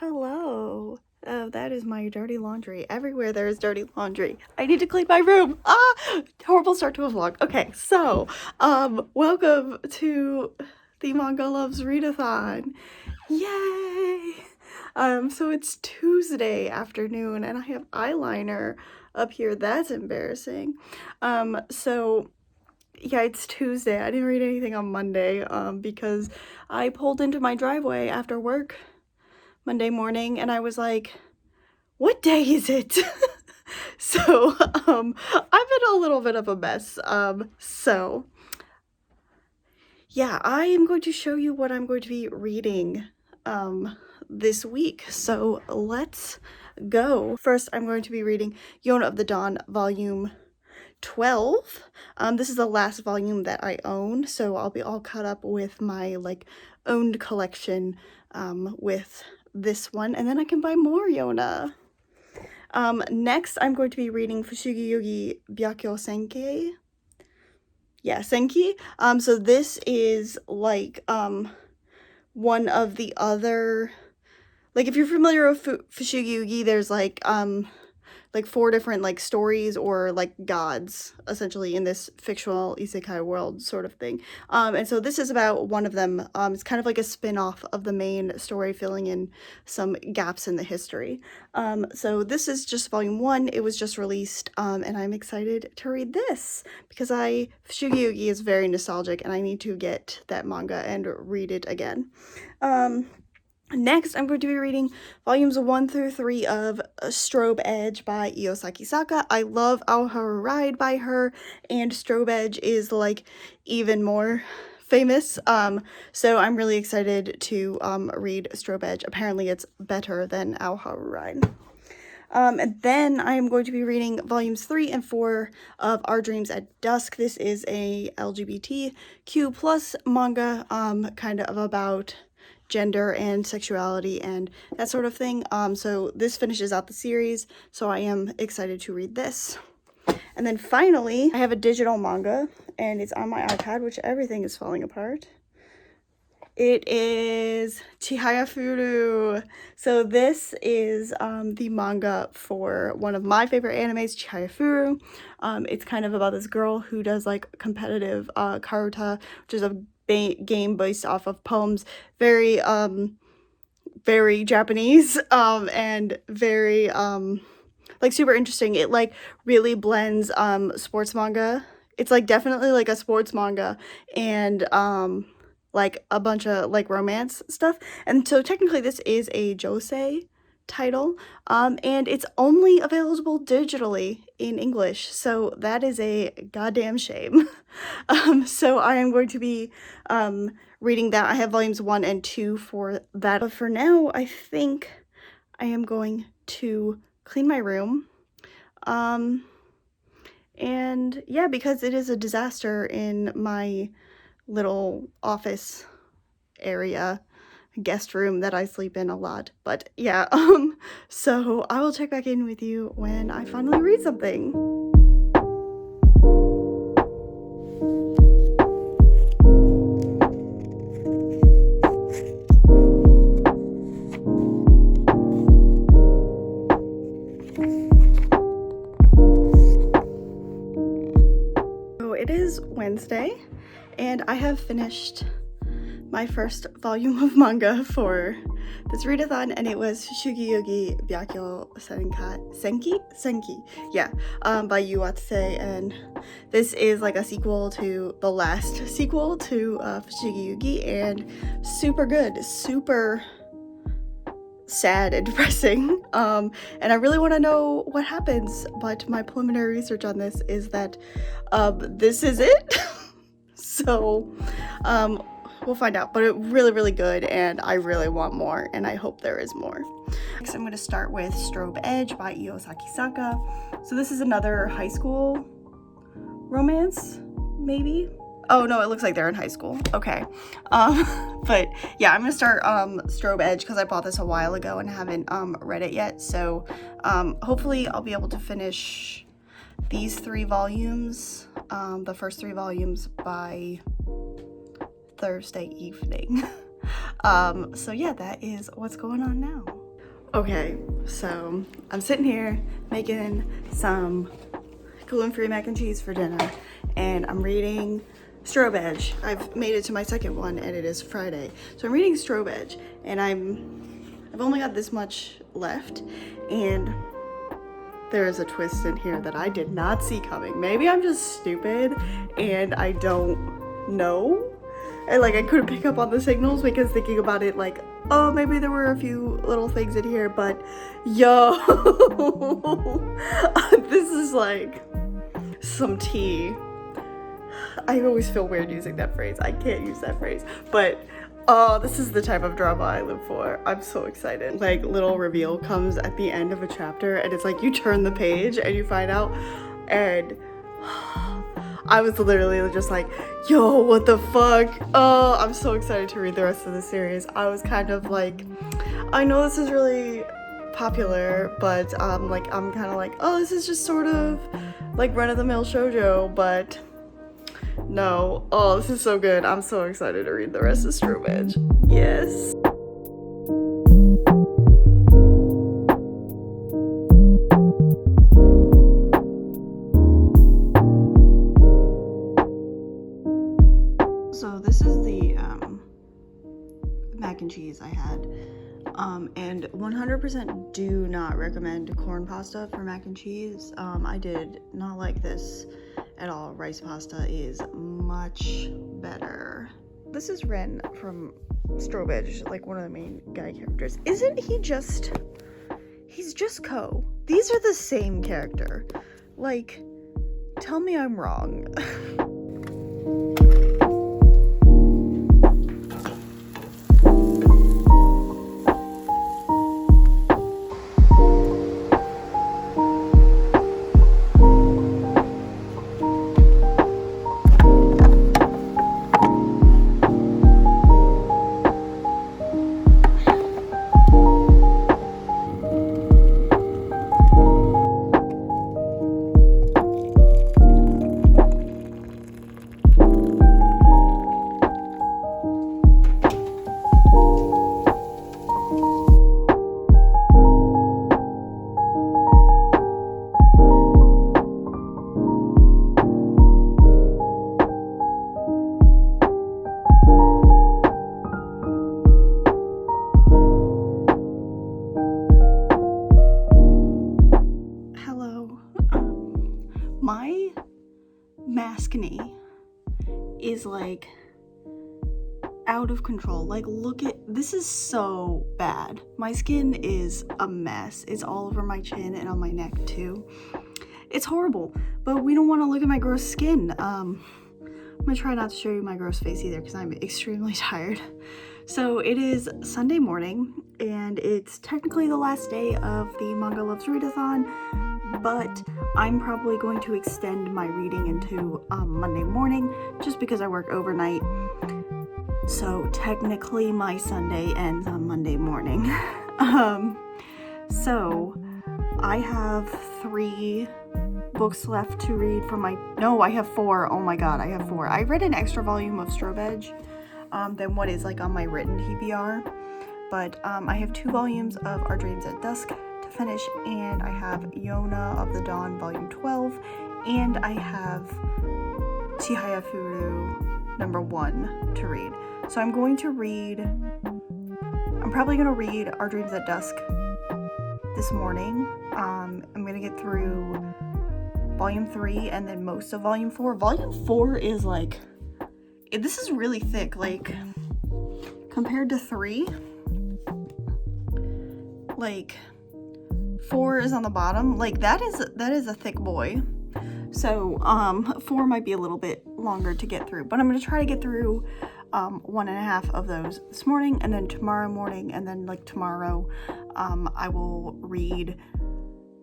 Hello. Oh, that is my dirty laundry. Everywhere there is dirty laundry. I need to clean my room. Ah, horrible start to a vlog. Okay, so, welcome to the Manga Loves Readathon. Yay! So it's Tuesday afternoon and I have eyeliner up here. That's embarrassing. So yeah, it's Tuesday. I didn't read anything on Monday, because I pulled into my driveway after work Monday morning and I was like, what day is it? So, I've been a little bit of a mess. So yeah, I am going to show you what I'm going to be reading, this week. So let's go. First, I'm going to be reading Yona of the Dawn, volume 12. This is the last volume that I own, so I'll be all caught up with my owned collection with this one, and then I can buy more Yona. Next I'm going to be reading Fushigi Yugi Byakyo Senkei. Yeah, Senki. So this is one of the other, if you're familiar with Fushigi Yugi, there's four different stories or gods essentially in this fictional isekai world sort of thing. And so this is about one of them. It's kind of like a spin-off of the main story, filling in some gaps in the history. So this is just volume 1. It was just released, and I'm excited to read this because Fushigi Yugi is very nostalgic and I need to get that manga and read it again. Next, I'm going to be reading volumes 1 through 3 of Strobe Edge by Io Sakisaka. I love Our Ride by her, and Strobe Edge is even more famous. So I'm really excited to read Strobe Edge. Apparently it's better than Our Ride. And then I am going to be reading volumes 3 and 4 of Our Dreams at Dusk. This is a LGBTQ+ manga, kind of about gender and sexuality and that sort of thing. So this finishes out the series, so I am excited to read this. And then finally, I have a digital manga, and it's on my iPad, which everything is falling apart. It is Chihaya Furu. So this is the manga for one of my favorite animes, Chihaya Furu. It's kind of about this girl who does competitive karuta, which is a game based off of poems. Very very Japanese, and very super interesting. It really blends sports manga. It's definitely a sports manga and a bunch of romance stuff. And so technically this is a josei title, and it's only available digitally in English, so that is a goddamn shame. So I am going to be reading that. I have volumes 1 and 2 for that, but for now I think I am going to clean my room, and yeah, because it is a disaster in my little office area guest room that I sleep in a lot. But yeah, so I will check back in with you when I finally read something. So it is Wednesday and I have finished my first volume of manga for this readathon, and it was Fushigi Yugi Byakyo Senki, yeah, by Yuatse, and this is a sequel to the last sequel to Fushigi Yugi, and super good, super sad and depressing, and I really want to know what happens, but my preliminary research on this is that this is it. So we'll find out, but it's really, really good, and I really want more, and I hope there is more. Next, I'm going to start with Strobe Edge by Io Sakisaka. So this is another high school romance, maybe? Oh, no, it looks like they're in high school. Okay. But yeah, I'm going to start Strobe Edge because I bought this a while ago and haven't read it yet. So hopefully I'll be able to finish these 3 volumes, the first 3 volumes, by Thursday evening. So yeah, that is what's going on now. Okay, so I'm sitting here making some gluten-free mac and cheese for dinner, and I'm reading Strobe Edge. I've made it to my second one, and it is Friday. So I'm reading Strobe Edge, and I've only got this much left, and there is a twist in here that I did not see coming. Maybe I'm just stupid, and I don't know. And like, I couldn't pick up on the signals because thinking about it, like, oh, maybe there were a few little things in here, but yo, this is like some tea. I always feel weird using that phrase. I can't use that phrase, but this is the type of drama I live for. I'm so excited. Like, little reveal comes at the end of a chapter, and it's like you turn the page and you find out, and I was literally just like, yo, what the fuck? Oh, I'm so excited to read the rest of the series. I was kind of like, I know this is really popular, but like, I'm kind of like, oh, this is just sort of like run-of-the-mill shoujo, but no. Oh, this is so good. I'm so excited to read the rest of Strobe Edge. Yes. So this is the mac and cheese I had, and 100% do not recommend corn pasta for mac and cheese. I did not like this at all. Rice pasta is much better. This is Ren from Strobe Edge, like one of the main guy characters. Isn't he just, he's just Ko. These are the same character. Like, tell me I'm wrong. My maskne is like out of control. Like, look at this, is so bad. My skin is a mess. It's all over my chin and on my neck too. It's horrible, but we don't want to look at my gross skin. I'm gonna try not to show you my gross face either because I'm extremely tired. So it is Sunday morning, and it's technically the last day of the Manga Loves Readathon, but I'm probably going to extend my reading into Monday morning just because I work overnight. So technically my Sunday ends on Monday morning. So I have 3 books left to read from my, no, I have 4. Oh my god, I have 4. I read an extra volume of Strobe Edge than what is like on my written TBR, but I have 2 volumes of Our Dreams at Dusk to finish, and I have Yona of the Dawn volume 12, and I have Chihaya Furu number 1 to read. So I'm probably going to read Our Dreams at Dusk this morning. I'm going to get through volume 3 and then most of volume 4. Volume 4 is like, this is really thick, like compared to 3. Like 4 is on the bottom. Like that is a thick boy. So 4 might be a little bit longer to get through, but I'm going to try to get through 1.5 of those this morning, and then tomorrow morning, and then like tomorrow I will read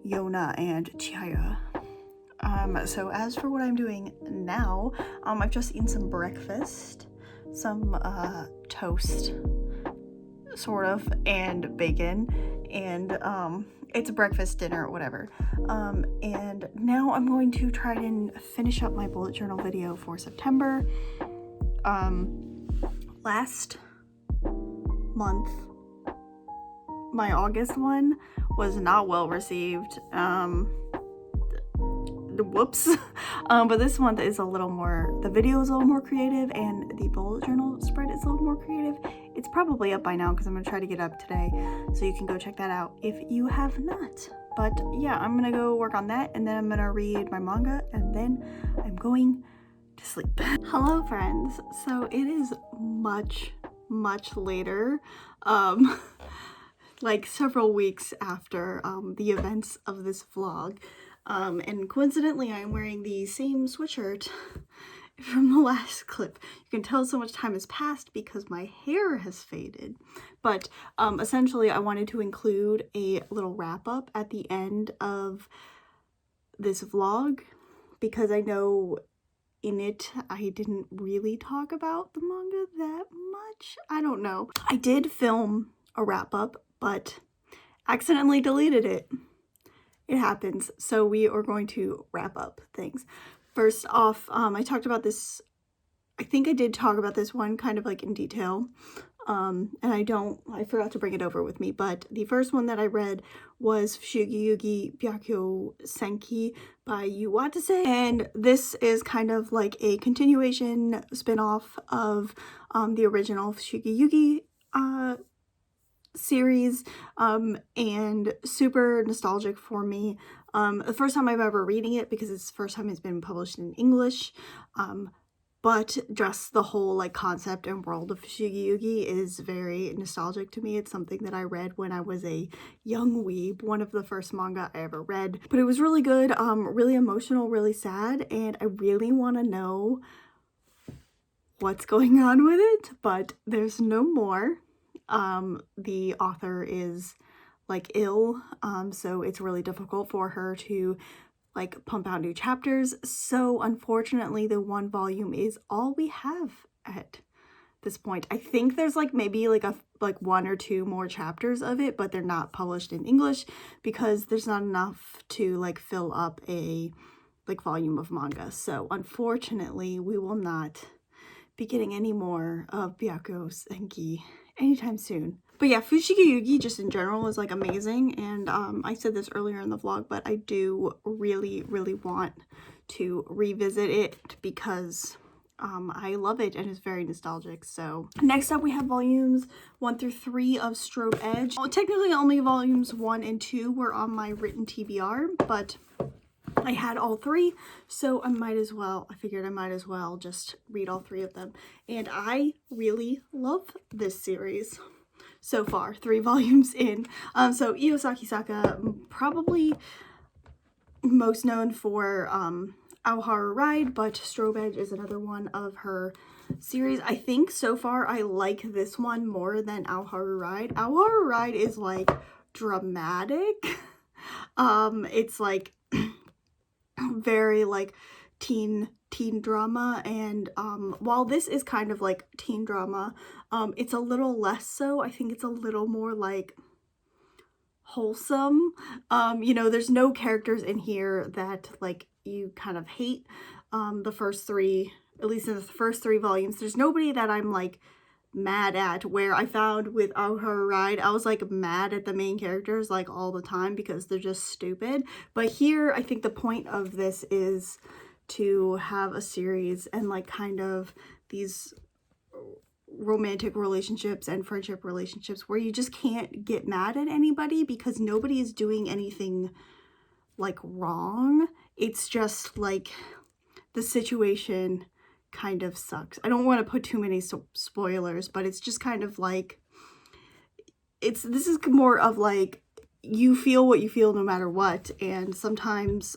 Yona and Chihaya. So as for what I'm doing now, I've just eaten some breakfast, some toast, sort of, and bacon, and it's breakfast, dinner, whatever. And now I'm going to try and finish up my bullet journal video for September. Last month, my August one was not well received. Whoops. But this one is a little more, the video is a little more creative and the bullet journal spread is a little more creative. It's probably up by now because I'm going to try to get up today, so you can go check that out if you have not. But yeah, I'm going to go work on that, and then I'm going to read my manga, and then I'm going to sleep. Hello friends. So it is much later, like several weeks after the events of this vlog. And coincidentally, I'm wearing the same sweatshirt from the last clip. You can tell so much time has passed because my hair has faded. But essentially, I wanted to include a little wrap up at the end of this vlog because I know in it I didn't really talk about the manga that much. I don't know. I did film a wrap up, but accidentally deleted it. It happens. So we are going to wrap up things. First off, I talked about this, I think I did talk about this one kind of like in detail. And I forgot to bring it over with me, but the first one that I read was Fushigi Yugi Byakyo Senki by Yu Watase. And this is kind of like a continuation spin-off of the original Fushigi Yugi series, and super nostalgic for me. The first time I'm ever reading it because it's the first time it's been published in English, but just the whole like concept and world of Fushigi Yugi is very nostalgic to me. It's something that I read when I was a young weeb, one of the first manga I ever read, but it was really good, really emotional, really sad, and I really want to know what's going on with it, but there's no more. The author is like ill, so it's really difficult for her to like pump out new chapters. So unfortunately, the one volume is all we have at this point. I think there's like maybe like one or two more chapters of it, but they're not published in English because there's not enough to like fill up a like volume of manga. So unfortunately, we will not be getting any more of Byakyo Senki anytime soon. But yeah, Fushigi Yugi just in general is like amazing, and I said this earlier in the vlog, but I do really want to revisit it because I love it and it's very nostalgic. So next up we have volumes 1 through 3 of Strobe Edge. Well, technically only volumes 1 and 2 were on my written TBR, but I had all 3, so I figured I might as well just read all 3 of them. And I really love this series so far, 3 volumes in. So Iosaki Saka, probably most known for Aoharu Ride, but Strobe Edge is another one of her series. I think so far I like this one more than Aoharu Ride. Aoharu Ride is like dramatic. It's like very like teen drama, and while this is kind of like teen drama, it's a little less so. I think it's a little more like wholesome. You know, there's no characters in here that like you kind of hate. The first 3, at least in the first 3 volumes, there's nobody that I'm like mad at, where I found with Aoharu Ride, I was like mad at the main characters like all the time because they're just stupid. But here, I think the point of this is to have a series and like kind of these romantic relationships and friendship relationships where you just can't get mad at anybody because nobody is doing anything like wrong. It's just like the situation kind of sucks. I don't want to put too many spoilers, but it's just kind of like, this is more of like, you feel what you feel no matter what, and sometimes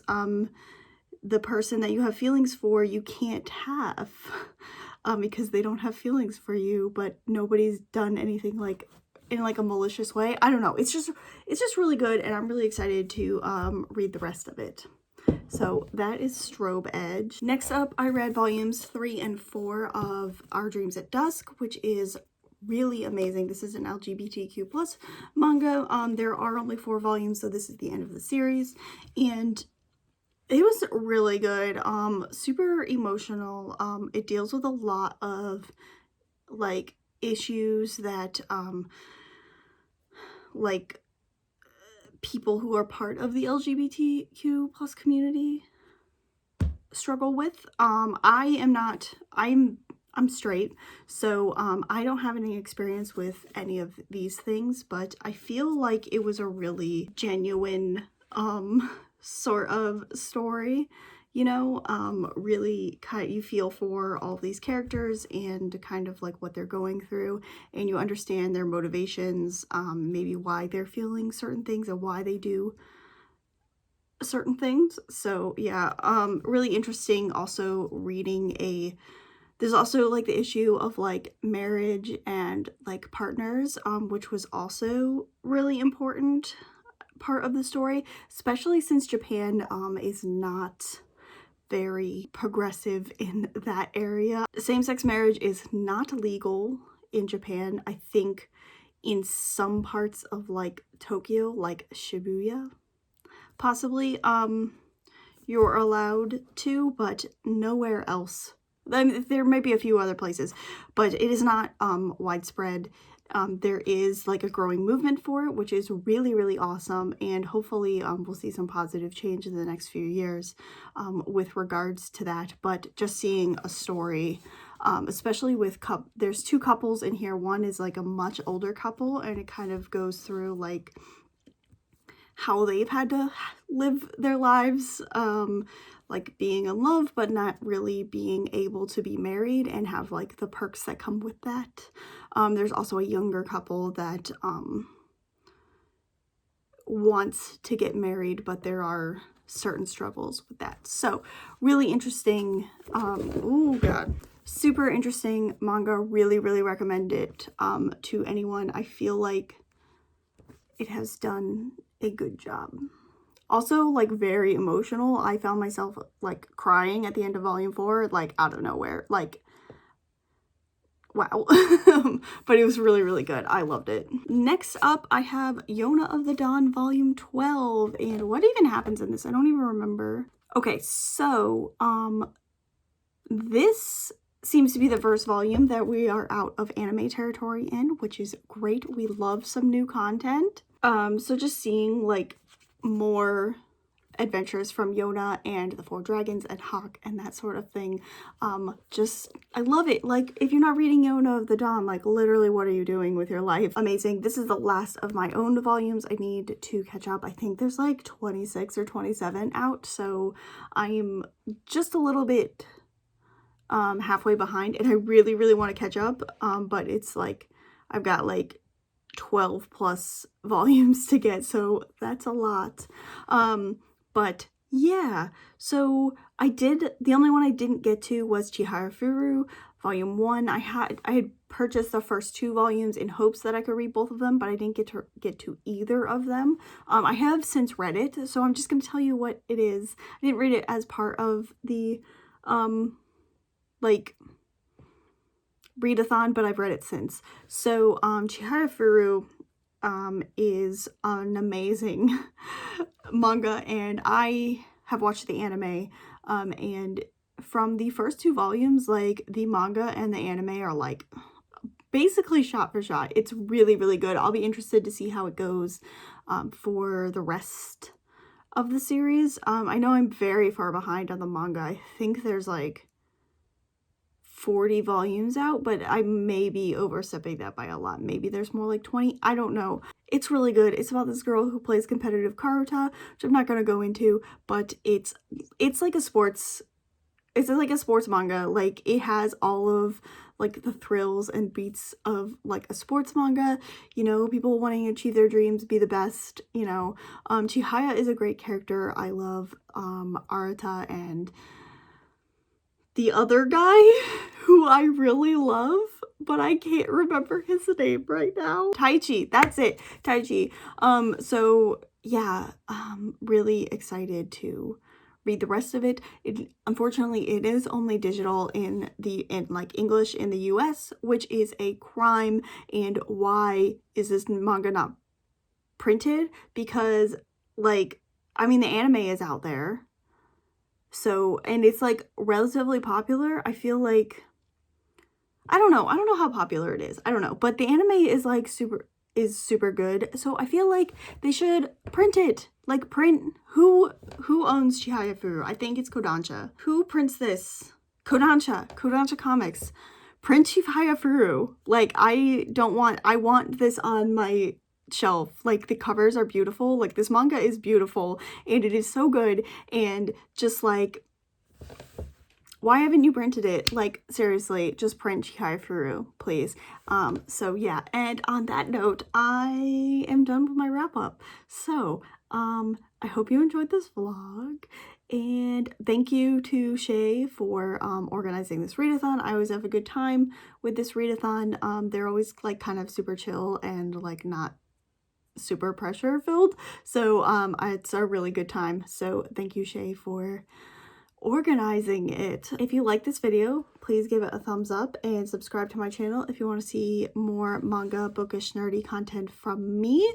the person that you have feelings for you can't have because they don't have feelings for you, but nobody's done anything like in like a malicious way. I don't know, it's just really good, and I'm really excited to read the rest of it. So that is Strobe Edge. Next up, I read volumes 3 and 4 of Our Dreams at Dusk, which is really amazing. This is an LGBTQ plus manga. There are only 4 volumes, so this is the end of the series, and it was really good. Super emotional. It deals with a lot of like issues that like people who are part of the LGBTQ plus community struggle with. I'm straight, so I don't have any experience with any of these things, but I feel like it was a really genuine sort of story, you know. Really kind of, you feel for all these characters and kind of like what they're going through, and you understand their motivations, maybe why they're feeling certain things and why they do certain things. So yeah, really interesting. Also reading there's also like the issue of like marriage and like partners, which was also really important part of the story, especially since Japan is not very progressive in that area. Same-sex marriage is not legal in Japan. I think in some parts of like Tokyo, like Shibuya, possibly you're allowed to, but nowhere else. There may be a few other places, but it is not widespread. There is like a growing movement for it, which is really, really awesome, and hopefully we'll see some positive change in the next few years with regards to that. But just seeing a story, especially with there's two couples in here. One is like a much older couple, and it kind of goes through like how they've had to live their lives, like being in love but not really being able to be married and have like the perks that come with that. There's also a younger couple that wants to get married, but there are certain struggles with that. So really interesting. Oh god, super interesting manga. Really, really recommend it to anyone. I feel like it has done a good job. Also, like, very emotional. I found myself like crying at the end of volume 4, like out of nowhere. Like, wow. But it was really, really good. I loved it. Next up, I have Yona of the Dawn volume 12. And what even happens in this? I don't even remember. Okay, so this seems to be the first volume that we are out of anime territory in, which is great. We love some new content. So just seeing like more adventures from Yona and the Four Dragons and Hawk and that sort of thing. I love it. Like, if you're not reading Yona of the Dawn, like literally what are you doing with your life? Amazing. This is the last of my own volumes. I need to catch up. I think there's like 26 or 27 out, so I'm just a little bit halfway behind, and I really, really want to catch up, but it's like I've got like 12 plus volumes to get, so that's a lot. But yeah, so the only one I didn't get to was Chihayafuru volume 1. I had purchased the first 2 volumes in hopes that I could read both of them, but I didn't get to either of them. I have since read it, so I'm just going to tell you what it is. I didn't read it as part of the like readathon, but I've read it since. So Chihayafuru is an amazing manga, and I have watched the anime, and from the first 2 volumes, like the manga and the anime are like basically shot for shot. It's really, really good. I'll be interested to see how it goes for the rest of the series. I know I'm very far behind on the manga. I think there's like 40 volumes out, but I may be overstepping that by a lot. Maybe there's more like 20. I don't know. It's really good. It's about this girl who plays competitive karate, which I'm not going to go into, but it's like a sports manga. Like, it has all of like the thrills and beats of like a sports manga, you know, people wanting to achieve their dreams, be the best, you know. Chihaya is a great character. I love Arata and the other guy who I really love, but I can't remember his name right now. Taichi, that's it, Taichi. So yeah, really excited to read the rest of it. Unfortunately, it is only digital in like English in the US, which is a crime. And why is this manga not printed? Because like, I mean, the anime is out there. So, and it's like relatively popular. I feel like, I don't know how popular it is. I don't know, but the anime is like is super good. So I feel like they should print it. Like print, who owns Chihaya Furu? I think it's Kodansha. Who prints this? Kodansha Comics. Print Chihaya Furu. Like I want this on my shelf. Like the covers are beautiful. Like this manga is beautiful and it is so good, and just like, why haven't you printed it? Like, seriously, just print Chihaya Furu, please. So yeah, and on that note, I am done with my wrap up. So, I hope you enjoyed this vlog, and thank you to Shay for organizing this readathon. I always have a good time with this readathon. They're always like kind of super chill and like not super pressure filled. So it's a really good time. So thank you, Shay, for organizing it. If you like this video, please give it a thumbs up and subscribe to my channel if you want to see more manga, bookish, nerdy content from me.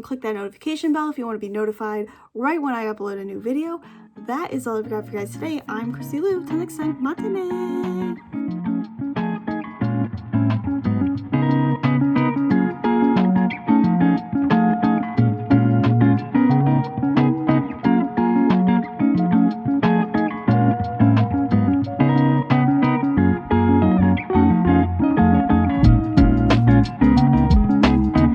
Click that notification bell if you want to be notified right when I upload a new video. That is all I've got for you guys today. I'm Chrissy Lou. Till next time, matane!